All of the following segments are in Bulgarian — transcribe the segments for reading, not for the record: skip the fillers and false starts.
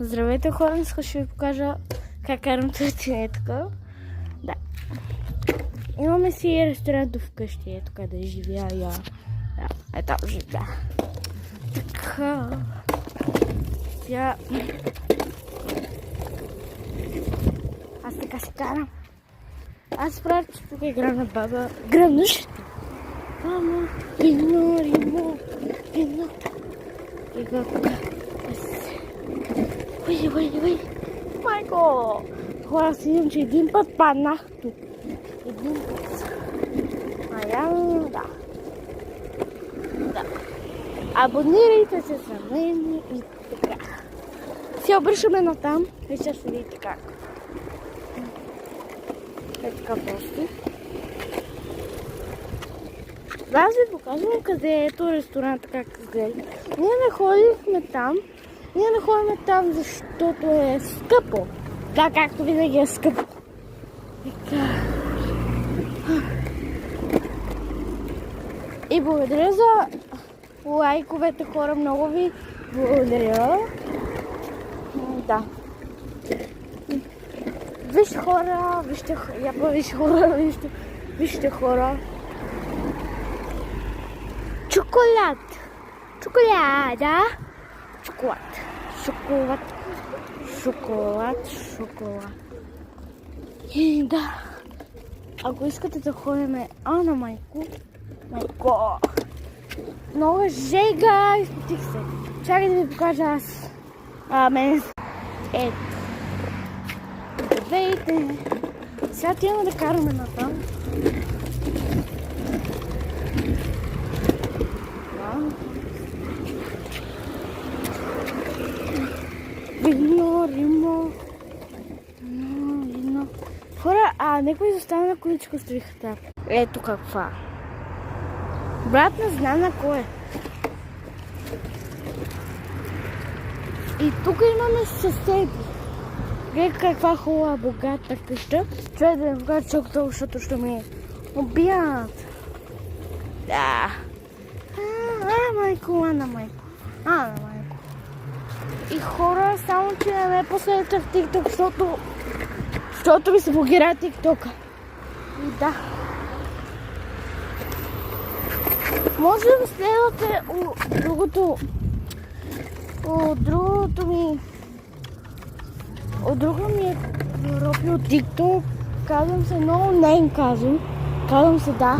Здравейте хора, днес ще ви покажа как карам тротинетка. Да. Имаме си ресторант вкъщи, ето къде живея я. Да, ето живея. Така. Сега... Аз така си карам. Аз правя, че тук игра на баба. Гръмнеш? Мама, вино, римо, вино. И как... Уй, майко! Хора, си видим, че един път паднах тук. Един път. Явно, да. Абонирайте се за мен и така. Се обръщаме натам и ще се видите как. Е така просто. Аз ви показвам къде е ето ресторанта, как изглежда. Ние не ходихме там, защото е скъпо. Да, както винаги е скъпо. Така. И благодаря за лайковете, хора. Много ви благодаря. Да. Вижте хора, вижте хора. Шоколад. И да. Ако искате да ходим на майко. Много жега. Изпотих се. Чакай да ви покажа аз. Мен. Ето. Здравейте. Сега отиваме да караме натам. Вино, римо. Хора, некой изостана на количко с трихата. Ето каква. Брат не знам на кой е. И тук имаме съседи. Гледай каква хубава, богата къща. Трябва да не покажа чокото, защото ще ми убият. Да. Майко. И хора, само че не ме последвате в TikTok, защото ми се блокира TikTok. И да. Може да следвате от другото ми профил от TikTok. Казвам се No Name, казвам се да.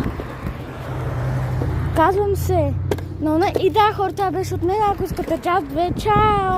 Казвам се No Name. И да, хората беше от мен, ако искате час, 2, чао!